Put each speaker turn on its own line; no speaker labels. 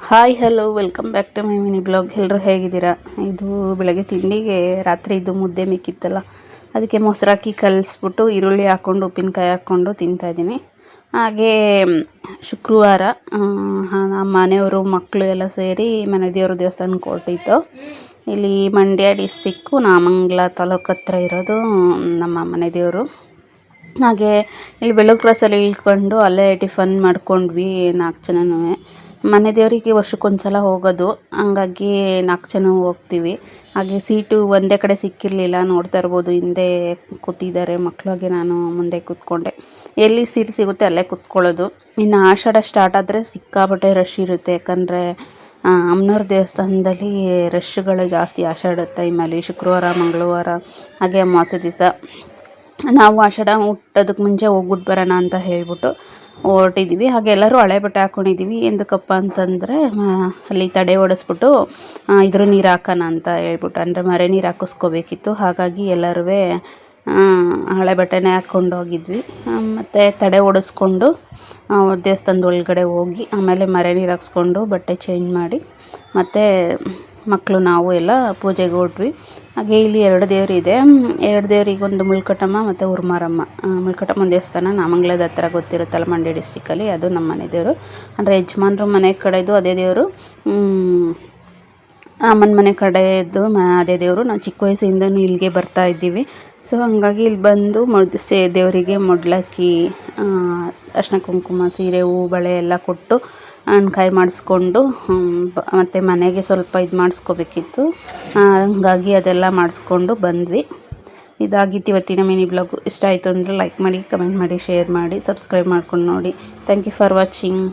Hi hello welcome back to my mini blog. ಎಲ್ಲರೂ ಹೇಗಿದ್ದೀರಾ? ಇದು ಬೆಳಗ್ಗೆ ತಿಂಡಿಗೆ ರಾತ್ರಿ ಇದು ಮುದ್ದೆ ಮಿಕ್ಕಿತ್ತಲ್ಲ, ಅದಕ್ಕೆ ಮೊಸರು ಹಾಕಿ ಕಲಿಸ್ಬಿಟ್ಟು ಈರುಳ್ಳಿ ಹಾಕ್ಕೊಂಡು ಉಪ್ಪಿನಕಾಯಿ ಹಾಕ್ಕೊಂಡು ತಿಂತಾಯಿದ್ದೀನಿ. ಹಾಗೇ ಶುಕ್ರವಾರ ನಮ್ಮ ಮನೆಯವರು ಮಕ್ಕಳು ಎಲ್ಲ ಸೇರಿ ಮನೆ ದೇವರು ದೇವಸ್ಥಾನಕ್ಕೆ ಹೊರಟಿತ್ತು. ಇಲ್ಲಿ ಮಂಡ್ಯ ಡಿಸ್ಟಿಕ್ಕು ನಾಮಂಗಲ ತಾಲೂಕು ಹತ್ರ ಇರೋದು ನಮ್ಮ ಮನೆ ದೇವರು. ಹಾಗೆ ಇಲ್ಲಿ ಬೆಳ್ಳೂರು ಕ್ರಾಸಲ್ಲಿ ಇಳ್ಕೊಂಡು ಅಲ್ಲೇ ಟಿಫನ್ ಮಾಡ್ಕೊಂಡ್ವಿ 4 ಜನನೂ. ಮನೆ ದೇವರಿಗೆ ವರ್ಷಕ್ಕೊಂದು ಸಲ ಹೋಗೋದು, ಹಂಗಾಗಿ 4 ಜನ ಹೋಗ್ತೀವಿ. ಹಾಗೆ ಸೀಟು ಒಂದೇ ಕಡೆ ಸಿಕ್ಕಿರಲಿಲ್ಲ, ನೋಡ್ತಾ ಇರ್ಬೋದು ಹಿಂದೆ ಕೂತಿದ್ದಾರೆ ಮಕ್ಕಳು. ಹಾಗೆ ನಾನು ಮುಂದೆ ಕೂತ್ಕೊಂಡೆ. ಎಲ್ಲಿ ಸೀಟ್ ಸಿಗುತ್ತೆ ಅಲ್ಲೇ ಕೂತ್ಕೊಳ್ಳೋದು. ಇನ್ನು ಆಷಾಢ ಸ್ಟಾರ್ಟ್ ಆದರೆ ಸಿಕ್ಕಾಪಟ್ಟೆ ರಶ್ ಇರುತ್ತೆ, ಯಾಕಂದರೆ ಅಮ್ಮನವ್ರ ದೇವಸ್ಥಾನದಲ್ಲಿ ರಶ್ಗಳು ಜಾಸ್ತಿ ಆಷಾಢ ಟೈಮಲ್ಲಿ, ಶುಕ್ರವಾರ ಮಂಗಳವಾರ ಹಾಗೆ ಅಮಾವಾಸ್ಯೆ ದಿವಸ. ನಾವು ಆಷಾಢ ಹುಟ್ಟೋದಕ್ಕೆ ಮುಂಚೆ ಹೋಗ್ಬಿಟ್ಟು ಬರೋಣ ಅಂತ ಹೇಳ್ಬಿಟ್ಟು ಹೊರಟಿದ್ದೀವಿ. ಹಾಗೆ ಎಲ್ಲರೂ ಹಳೆ ಬಟ್ಟೆ ಹಾಕ್ಕೊಂಡಿದ್ದೀವಿ. ಎಂದಕ್ಕಪ್ಪ ಅಂತಂದರೆ ಅಲ್ಲಿ ತಡೆ ಓಡಿಸ್ಬಿಟ್ಟು ಇದ್ರ ನೀರು ಹಾಕೋಣ ಅಂತ ಹೇಳ್ಬಿಟ್ಟು, ಅಂದರೆ ಮರೆ ನೀರು ಹಾಕಿಸ್ಕೋಬೇಕಿತ್ತು. ಹಾಗಾಗಿ ಎಲ್ಲರೂ ಹಳೆ ಬಟ್ಟೆನೇ ಹಾಕ್ಕೊಂಡು ಹೋಗಿದ್ವಿ. ಮತ್ತು ತಡೆ ಓಡಿಸ್ಕೊಂಡು ದೇವಸ್ಥಾನದ ಒಳಗಡೆ ಹೋಗಿ ಆಮೇಲೆ ಮರೆ ನೀರು ಹಾಕ್ಸ್ಕೊಂಡು ಬಟ್ಟೆ ಚೇಂಜ್ ಮಾಡಿ ಮತ್ತು ಮಕ್ಕಳು ನಾವು ಎಲ್ಲ ಪೂಜೆಗೆ ಹೊರಟ್ವಿ. ಹಾಗೆ ಇಲ್ಲಿ 2 ದೇವರಿದೆ. 2 ದೇವರಿಗೆ, ಒಂದು ಮುಳ್ಕಟ್ಟಮ್ಮ ಮತ್ತು ಉರ್ಮಾರಮ್ಮ. ಮುಳ್ಕಟ್ಟಮ್ಮನ ದೇವಸ್ಥಾನ ನಾಮಂಗಲದ ಹತ್ರ ಗೊತ್ತಿರುತ್ತಲ್ಲ, ಮಂಡ್ಯ ಡಿಸ್ಟಿಕಲ್ಲಿ, ಅದು ನಮ್ಮ ಮನೆ ದೇವರು. ಅಂದರೆ ಯಜಮಾನ್ರು ಮನೆ ಕಡೆದು ಅದೇ ದೇವರು, ಅಮ್ಮನ ಮನೆ ಕಡೆಯದ್ದು ಅದೇ ದೇವರು. ನಾವು ಚಿಕ್ಕ ವಯಸ್ಸಿಂದನೂ ಇಲ್ಲಿಗೆ ಬರ್ತಾ ಇದ್ದೀವಿ. ಸೊ ಹಾಗಾಗಿ ಇಲ್ಲಿ ಬಂದು ದೇವರಿಗೆ ಮೊಡ್ಲಕ್ಕಿ, ಅರ್ಶಿನ ಕುಂಕುಮ, ಸೀರೆ, ಹೂ, ಬಳೆ ಎಲ್ಲ ಕೊಟ್ಟು ಹಣ್ಕಾಯಿ ಮಾಡಿಸ್ಕೊಂಡು ಮತ್ತು ಮನೆಗೆ ಸ್ವಲ್ಪ ಇದು ಮಾಡಿಸ್ಕೋಬೇಕಿತ್ತು. ಹಾಗಾಗಿ ಅದೆಲ್ಲ ಮಾಡಿಸ್ಕೊಂಡು ಬಂದ್ವಿ. ಇದಾಗಿತ್ತು ಇವತ್ತಿನ ಮಿನಿ ಬ್ಲಾಗು. ಇಷ್ಟ ಆಯಿತು ಅಂದರೆ ಲೈಕ್ ಮಾಡಿ, ಕಮೆಂಟ್ ಮಾಡಿ, ಶೇರ್ ಮಾಡಿ, ಸಬ್ಸ್ಕ್ರೈಬ್ ಮಾಡ್ಕೊಂಡು ನೋಡಿ. Thank you for watching.